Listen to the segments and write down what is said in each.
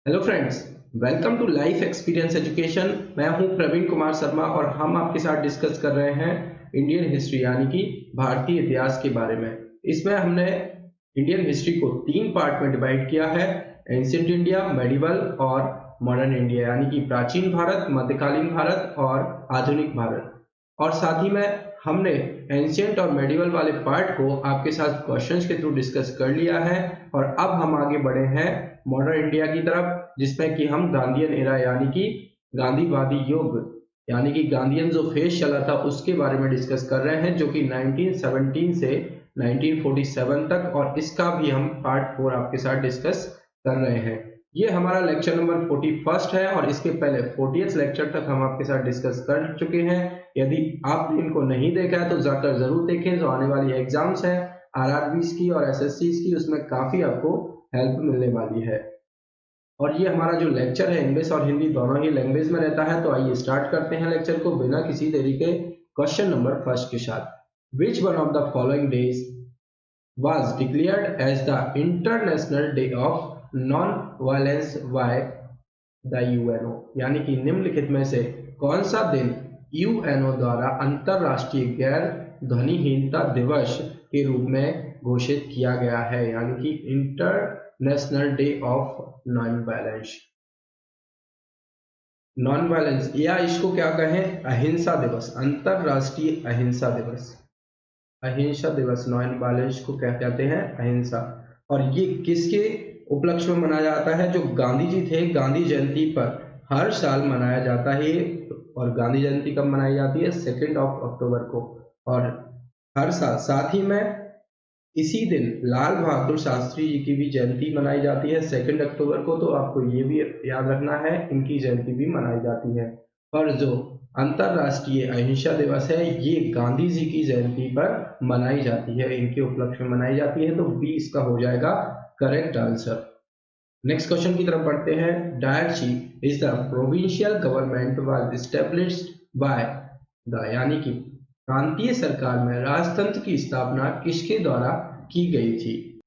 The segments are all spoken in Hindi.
Hello friends, welcome to life experience education. मैं हूं प्रवीण कुमार शर्मा और हम आपके साथ डिस्कस कर रहे हैं इंडियन हिस्ट्री यानी कि भारतीय इतिहास के बारे में। इसमें हमने इंडियन हिस्ट्री को 3 पार्ट में डिवाइड किया है। एंशिएंट इंडिया, मेडिवल और मॉडर्न इंडिया यानी कि प्राचीन भारत, मध्यकालीन भारत और आधुनिक भारत। और साथ ही में हमने एंशिएंट और मेडिवल वाले पार्ट को आपके साथ क्वेश्चंस के थ्रू डिस्कस कर लिया है और अब हम आगे बढ़े हैं मॉडर्न इंडिया की तरफ, जिसमें कि हम गांधीयन एरा यानी कि गांधीवादी युग यानी कि गांधीयन जो फेज चला था उसके बारे में डिस्कस कर रहे हैं, जो कि 1917 से 1947 तक, और इसका भी हम पार्ट 4 आपके साथ डिस्कस कर रहे हैं। ये हमारा लेक्चर नंबर 41 है और इसके पहले 40th लेक्चर तक हम आपके साथ डिस्कस कर चुके हैं। यदि आपने इनको नहीं देखा है तो जाकर जरूर देखें। जो आने वाली एग्जाम्स हैं आरआरबीज की और एसएससीज की, उसमें काफी आपको हेल्प मिलने वाली है। और ये हमारा जो लेक्चर है इंग्लिश और हिंदी दोनों ही लैंग्वेज में रहता है। तो आइए स्टार्ट करते हैं लेक्चर को बिना किसी देरी के क्वेश्चन नंबर फर्स्ट के साथ। Which one of the following days was declared as the International Day of Non-Violence by the UNO, यानी कि निम्नलिखित में से कौन सा दिन यूएनओ द्वारा अंतरराष्ट्रीय गैर ध्वनिहीनता दिवस के रूप में घोषित किया गया है, यानी कि international day of non violence, या इसको क्या कहें, अहिंसा दिवस, अंतरराष्ट्रीय अहिंसा दिवस। अहिंसा दिवस, नॉन वायलेंस को क्या कहते हैं, अहिंसा। और ये किसके उपलक्ष्य में मनाया जाता है? जो गांधी जी थे, गांधी जयंती पर हर साल मनाया जाता है। और गांधी जयंती कब मनाई जाती है? 2 अक्टूबर को। और हर साल साथ ही में इसी दिन लाल बहादुर शास्त्री जी की भी जयंती मनाई जाती है 2 अक्टूबर को। तो आपको ये भी याद रखना है, इनकी जयंती भी मनाई जाती है। और जो अंतरराष्ट्रीय अहिंसा दिवस है ये गांधी जी की जयंती पर मनाई जाती है, इनके उपलक्ष्य में मनाई जाती है। तो बी इसका हो जाएगा करेक्ट आंसर। नेक्स्ट क्वेश्चन की तरफ बढ़ते हैं। Dyarchy is the provincial government was established by the, यानी कि प्रांतीय सरकार में राजतंत्र की स्थापना किसके द्वारा की गई थी?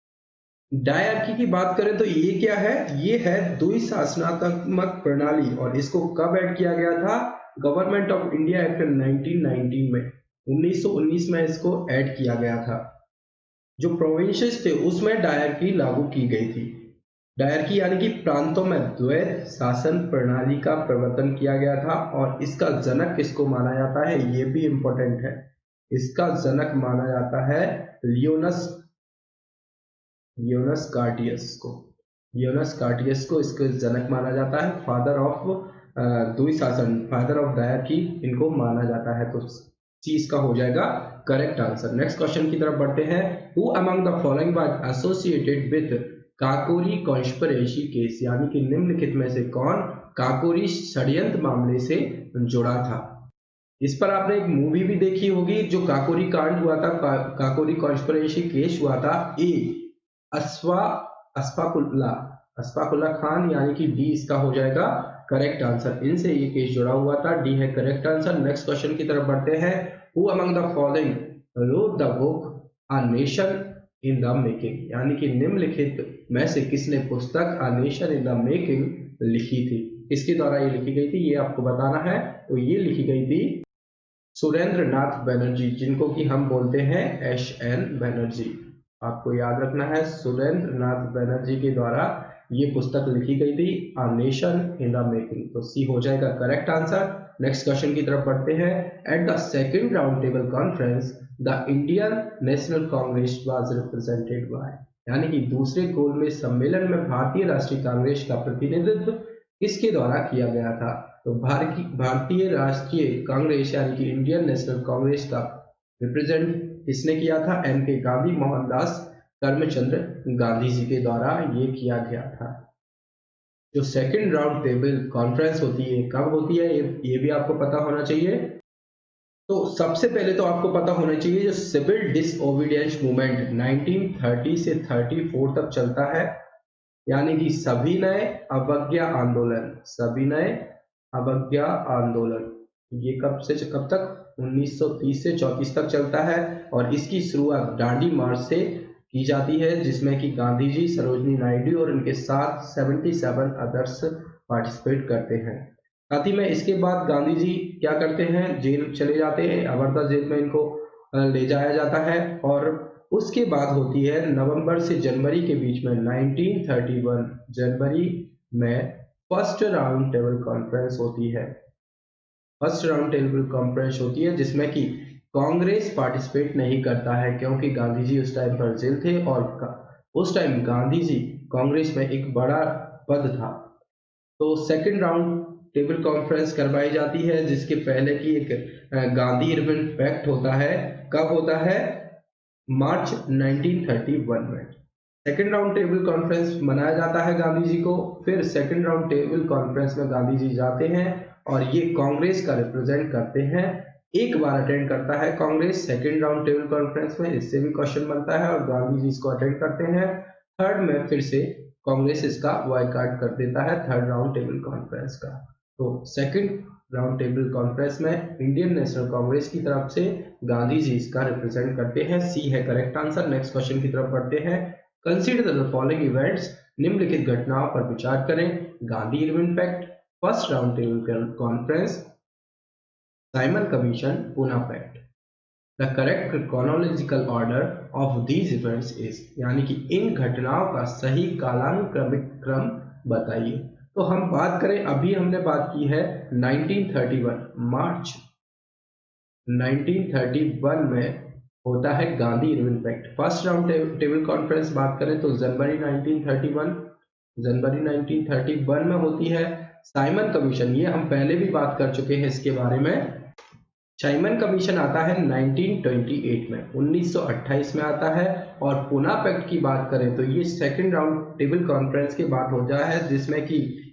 डायरकी की बात करें तो ये क्या है? ये है द्विशासनात्मक प्रणाली। और इसको कब ऐड किया गया था? गवर्नमेंट ऑफ इंडिया एक्ट 1919 में, 1919 में इसको ऐड किया गया था। जो प्रोविंसेस थे उसमें डायरकी लागू की गई थी। डायरकी यानी कि प्रांतों में द्वैत शासन प्रणाली का प्रवर्तन किया गया था। और इसका जनक किसको माना जाता है? ये भी इंपॉर्टेंट है। इसका जनक माना जाता है लियोनस कार्टियस को इसके जनक माना जाता है। फादर ऑफ द्विशासन, फादर ऑफ डायरकी इनको माना जाता है। तो चीज का हो जाएगा करेक्ट आंसर। नेक्स्ट क्वेश्चन की तरफ बढ़ते हैं। Who among the following was associated with Kakori conspiracy case, यानी कि निम्नलिखित में से कौन काकोरी षड्यंत्र मामले से जुड़ा था? इस पर आपने एक मूवी भी देखी होगी। जो काकोरी कांड हुआ था, काकोरी कॉन्स्पिरेसी केस हुआ था। ए अस्फा अस्फाकुल्ला अस्फाकुल्ला खान, यानी कि डी इसका हो जाएगा करेक्ट आंसर। इनसे ये केस जुड़ा हुआ था, डी है करेक्ट आंसर। नेक्स्ट क्वेश्चन की तरफ बढ़ते हैं। Who among the following wrote the book a nation in the making, यानी कि निम्नलिखित में से किसने पुस्तक a nation in the making लिखी थी? किसके द्वारा ये लिखी गई थी, ये आपको बताना है। तो ये लिखी गई थी सुरेंद्र नाथ बनर्जी, जिनको कि हम बोलते हैं एस.एन. बनर्जी। आपको याद रखना है, सुरेंद्र नाथ बनर्जी के द्वारा ये पुस्तक लिखी गई थी, a nation in the making. तो सी हो जाएगा करेक्ट आंसर। नेक्स्ट क्वेश्चन की तरफ बढ़ते हैं। At the second round table conference the Indian national Congress was represented by, यानी कि दूसरे गोलमेज सम्मेलन में भारतीय राष्ट्रीय कांग्रेस का प्रतिनिधित्व किसके द्वारा किया गया था? तो भारतीय राष्ट्रीय कांग्रेस यानी कि इंडियन नेशनल कांग्रेस का रिप्रेजेंट किसने किया था? एन के गांधी, मोहनदास करमचंद गांधी जी के द्वारा ये किया गया था। जो सेकंड राउंड टेबल कॉन्फ्रेंस होती है कब होती है, ये भी आपको पता होना चाहिए। तो सबसे पहले तो आपको पता होना चाहिए जो सिविल डिसओबीडियंस मूवमेंट 1930 से 34 तक चलता है, यानी कि सविनय अवज्ञा आंदोलन, सविनय अवज्ञा आंदोलन, ये कब से कब तक? 1930 से 34 तक चलता है। और इसकी शुरुआत डांडी मार्च से की जाती है, जिसमें कि गांधी जी, सरोजनी नायडू और उनके साथ 77 अदर्स पार्टिसिपेट करते हैं। साथ ही में इसके बाद गांधी जी क्या करते हैं, जेल चले जाते हैं, अवर्धा जेल में इनको ले जाया जाता है। और उसके बाद होती है नवंबर से जनवरी के बीच में 1931 जनवरी में फर्स्ट राउंड टेबल कॉन्फ्रेंस होती है। फर्स्ट राउंड टेबल कॉन्फ्रेंस होती है जिसमें कि कांग्रेस पार्टिसिपेट नहीं करता है, क्योंकि गांधी जी उस टाइम पर जेल थे और उस टाइम गांधी जी कांग्रेस में एक बड़ा पद था। तो सेकंड राउंड टेबल कॉन्फ्रेंस करवाई जाती है, जिसके पहले की एक गांधी इरविन पैक्ट होता है। कब होता है? मार्च 1931 में सेकेंड राउंड टेबल कॉन्फ्रेंस मनाया जाता है गांधी जी को। फिर सेकेंड राउंड टेबल कॉन्फ्रेंस में गांधी जी जाते हैं और ये कांग्रेस का रिप्रेजेंट करते हैं। एक बार अटेंड करता है Congress second round table conference में, इससे भी क्वेश्चन बनता है, और गांधी जी इसको अटेंड करते हैं। थर्ड में फिर से कांग्रेस इसका बॉयकॉट कर देता है थर्ड राउंड टेबल कॉन्फ्रेंस का। तो सेकेंड राउंड टेबल कॉन्फ्रेंस में इंडियन नेशनल कांग्रेस की तरफ से गांधी जी इसका रिप्रेजेंट करते हैं। सी है करेक्ट आंसर। नेक्स्ट क्वेश्चन की तरफ बढ़ते हैं। कंसीडर द फॉलोइंग इवेंट्स, निम्नलिखित घटनाओं पर विचार करें। Gandhi Irwin pact, first round table conference, Simon commission, Poona pact. The correct chronological order of these events is, यानी कि इन घटनाओं का सही कालानुक्रमिक क्रम बताइए। तो हम बात करें, अभी हमने बात की है 1931 मार्च 1931 में होता है Gandhi Irwin pact. First round table conference बात करें तो जनवरी 1931 में होती है। साइमन कमीशन, ये हम पहले भी बात कर चुके हैं इसके बारे में। साइमन कमीशन आता है 1928 में, 1928 में आता है। और पूना पैक्ट की बात करें तो ये सेकेंड राउंड टेबल कॉन्फ्रेंस के बाद हो जाए है, जिसमें कि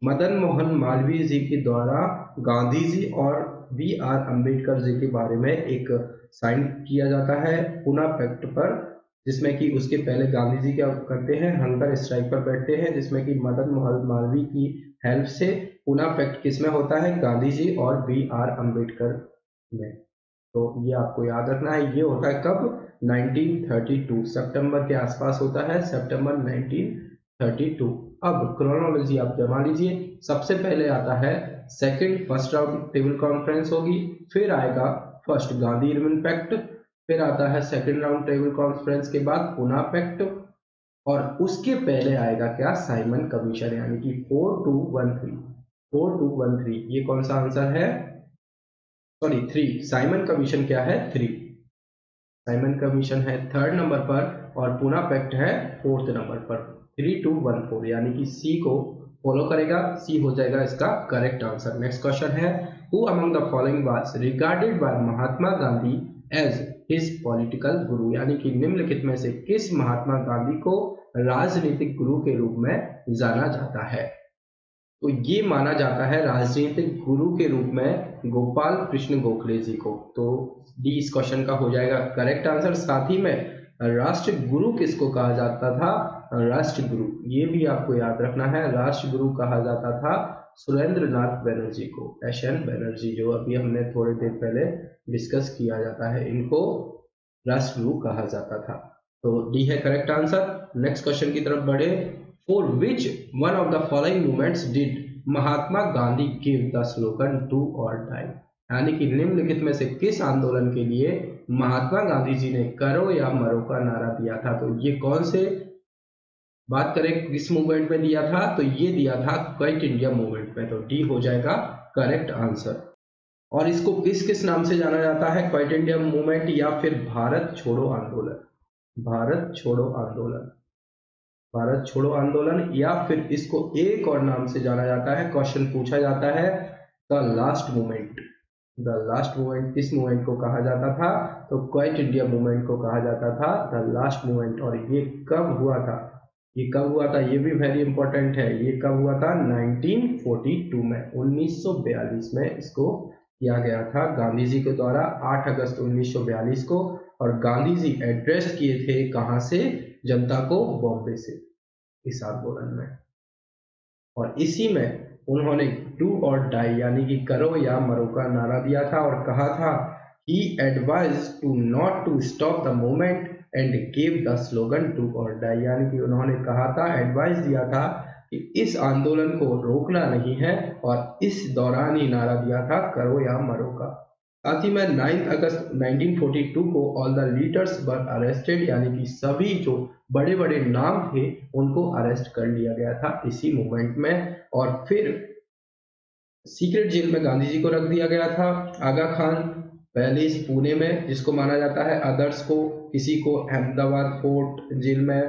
मदन मोहन मालवीय जी के द्वारा गांधी जी और B.R. अम्बेडकर जी के बारे में एक साइन किया जाता है पूना पैक्ट पर, जिसमें कि उसके पहले गांधी जी क्या करते हैं, हंगर स्ट्राइक पर बैठते हैं, जिसमें कि मदन मोहन मालवीय की हेल्प से पूना पैक्ट किसमें होता है, गांधी जी और B.R. अम्बेडकर में। तो ये आपको याद रखना है। ये होता है कब? 1932 सितंबर के आसपास होता है, सितंबर 1932। अब क्रोनोलॉजी आप जमा लीजिए। सबसे पहले आता है second first round table conference होगी, फिर आएगा फर्स्ट गांधी इरविन पैक्ट, फिर आता है सेकंड राउंड टेबल कॉन्फ्रेंस के बाद पूना पैक्ट, और उसके पहले आएगा क्या, साइमन कमीशन, यानी कि 4213। ये कौन सा आंसर है? सॉरी 3। साइमन कमीशन क्या है? 3। साइमन कमीशन है थर्ड नंबर पर और पूना पैक्ट है फोर्थ नंबर पर। 3214, यानी कि सी को फॉलो करेगा, सी हो जाएगा इसका करेक्ट आंसर। नेक्स्ट क्वेश्चन है, who among the following was regarded by Mahatma Gandhi as his political guru, यानी कि निम्नलिखित में से किस महात्मा गांधी को राजनीतिक गुरु के रूप में जाना जाता है? तो ये माना जाता है राजनीतिक गुरु के रूप में गोपाल कृष्ण गोखले जी को। तो डी इस क्वेश्चन का हो जाएगा करेक्ट आंसर। साथ ही में राष्ट्र गुरु किसको कहा जाता था? राष्ट्र गुरु, ये भी आपको याद रखना है, राष्ट्र गुरु कहा जाता था सुरेंद्र नाथ बनर्जी को। SN बनर्जी, जो अभी हमने थोड़ी देर पहले डिस्कस किया जाता है, इनको राष्ट्र गुरु कहा जाता था। तो डी है करेक्ट आंसर। नेक्स्ट क्वेश्चन की तरफ बढ़े। For which one of the following movements did Mahatma Gandhi give the slogan do or die, यानी कि निम्नलिखित में से किस आंदोलन के लिए महात्मा गांधी जी ने करो या मरो का नारा दिया था? तो ये कौन से बात करें किस मूवमेंट में दिया था? तो ये दिया था क्विट इंडिया मूवमेंट में। तो डी हो जाएगा करेक्ट आंसर। और इसको किस किस नाम से जाना जाता है, क्विट इंडिया मूवमेंट या फिर भारत छोड़ो आंदोलन? भारत छोड़ो आंदोलन, भारत छोड़ो आंदोलन, या फिर इसको एक और नाम से जाना जाता है, क्वेश्चन पूछा जाता है the last movement. The last movement किस मूवमेंट को कहा जाता था? तो क्विट इंडिया मूवमेंट को कहा जाता था द लास्ट मूवमेंट। और ये कब हुआ था? ये कब हुआ था, ये भी वेरी इंपॉर्टेंट है। ये कब हुआ था? 1942 में, 1942 में इसको किया गया था गांधी जी के द्वारा, 8 अगस्त 1942 को। और गांधी जी एड्रेस किए थे कहां से? जनता को, बॉम्बे से, इस आंदोलन में। और इसी में उन्होंने डू और डाई, यानी कि करो या मरो का नारा दिया था और कहा था he advise to not to stop the movement and give the slogan do or die, यानी कि उन्होंने कहा था, एडवाइस दिया था कि इस आंदोलन को रोकना नहीं है और इस दौरान ही नारा दिया था करो या मरो का। साथ ही में 9 अगस्त 1942 को all the leaders were arrested, यानी कि सभी जो बड़े बड़े नाम थे उनको अरेस्ट कर लिया गया था इसी मूवमेंट में। और फिर सीक्रेट जेल में गांधी जी को रख दिया गया था। आगा खान पैलेस पुणे में, जिसको माना जाता है, अदर्स को, किसी को अहमदाबाद फोर्ट जेल में,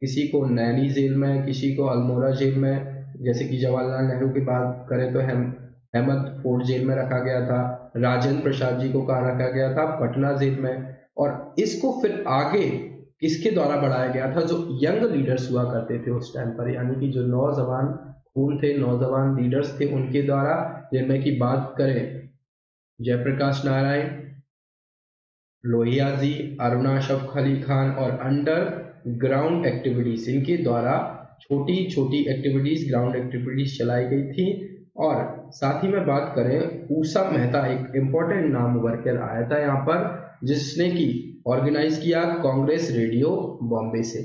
किसी को नैनी जेल में, किसी को अल्मोड़ा जेल में, जैसे कि जवाहरलाल नेहरू की बात करें तो अहमद फोर्ट जेल में रखा गया था। राजेंद्र प्रसाद जी को कहा रखा गया था पटना जेल में। और इसको फिर आगे किसके द्वारा बढ़ाया गया था, जो यंग लीडर्स हुआ करते थे उस टाइम पर, यानी कि जो नौजवान खून थे, नौजवान लीडर्स थे, उनके द्वारा, जिनमें की बात करें जयप्रकाश नारायण, लोहिया जी, अरुणा अशरफ अली खान और अंडर ग्राउंड एक्टिविटीज, इनके द्वारा छोटी छोटी एक्टिविटीज, ग्राउंड एक्टिविटीज चलाई गई थी। और साथ ही में बात करें, ऊषा मेहता एक इम्पोर्टेंट नाम उभर कर आया था यहाँ पर, जिसने की ऑर्गेनाइज किया कांग्रेस रेडियो बॉम्बे से।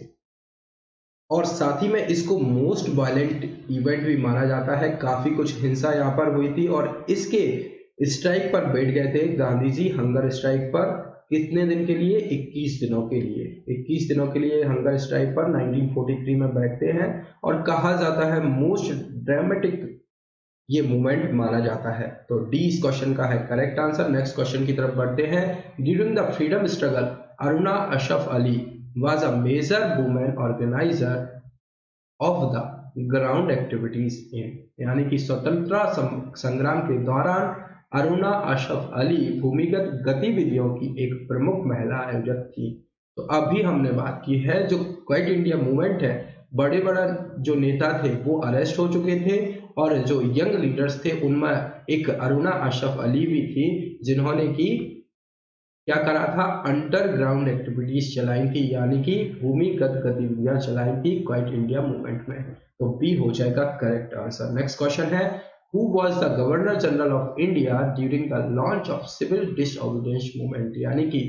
और साथ ही में इसको मोस्ट वायलेंट इवेंट भी माना जाता है, काफी कुछ हिंसा यहाँ पर हुई थी। और इसके स्ट्राइक पर बैठ गए थे गांधी जी, हंगर स्ट्राइक पर, कितने दिन के लिए, 21 दिनों के लिए। 21 दिनों के लिए हंगर स्ट्राइक पर 1943 में बैठते हैं और कहा जाता है मोस्ट ड्रामेटिक ये मूवमेंट माना जाता है। तो डी इस क्वेश्चन का है करेक्ट आंसर। नेक्स्ट क्वेश्चन की तरफ बढ़ते हैं। During the freedom struggle Aruna Ashraf Ali was a major woman organizer of the ground activities in, यानी कि स्वतंत्रता संग्राम के दौरान अरुणा अशरफ अली भूमिगत गतिविधियों की एक प्रमुख महिला आयोजक थी। तो अभी हमने बात की है जो क्वाइट इंडिया मूवमेंट है, बड़े बड़े जो नेता थे वो अरेस्ट हो चुके थे और जो यंग लीडर्स थे उनमें एक अरुणा अशरफ अली भी थी, जिन्होंने की क्या करा था, अंडरग्राउंड एक्टिविटीज चलाई थी, यानी कि भूमिगत गतिविधियां चलाई थी क्वाइट इंडिया मूवमेंट में। तो बी हो जाएगा करेक्ट आंसर। नेक्स्ट क्वेश्चन है, who was the governor general of India during the launch of civil disobedience movement, यानी कि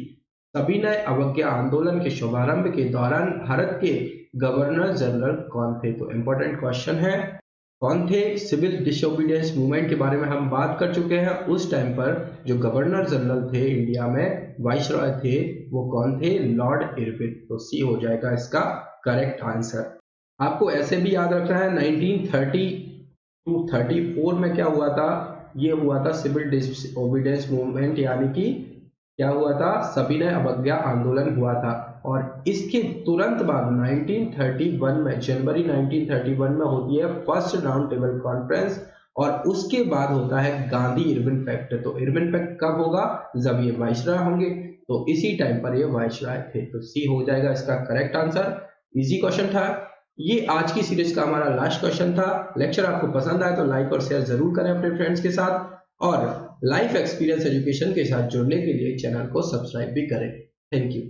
सविनय अवज्ञा आंदोलन के शुभारंभ के दौरान भारत के गवर्नर जनरल कौन थे। तो इंपॉर्टेंट क्वेश्चन है, कौन थे। सिविल डिसोबीडियंस मूवमेंट के बारे में हम बात कर चुके हैं। उस टाइम पर जो गवर्नर जनरल थे इंडिया में, वाइसरॉय थे, वो कौन थे, लॉर्ड इरविन। तो सी हो जाएगा इसका करेक्ट आंसर। आपको ऐसे भी याद रखना है 1930 टू 34 में क्या हुआ था, ये हुआ था सिविल डिसोबीडियंस मूवमेंट, यानी कि क्या हुआ था, सविनय अवज्ञा आंदोलन हुआ था। और इसके तुरंत बाद 1931 में, जनवरी 1931 में होती है फर्स्ट राउंड टेबल कॉन्फ्रेंस और उसके बाद होता है गांधी इरविन पैक्ट। तो इरविन पैक्ट कब होगा, जब ये वाइसरॉय होंगे, तो इसी टाइम पर ये वाइसरॉय थे। तो सी हो जाएगा इसका करेक्ट आंसर। इजी क्वेश्चन था ये, आज की सीरीज का हमारा लास्ट क्वेश्चन था। लेक्चर आपको पसंद आया तो लाइक और शेयर जरूर करें अपने फ्रेंड्स के साथ, और लाइफ एक्सपीरियंस एजुकेशन के साथ जुड़ने के लिए चैनल को सब्सक्राइब भी करें। Thank you.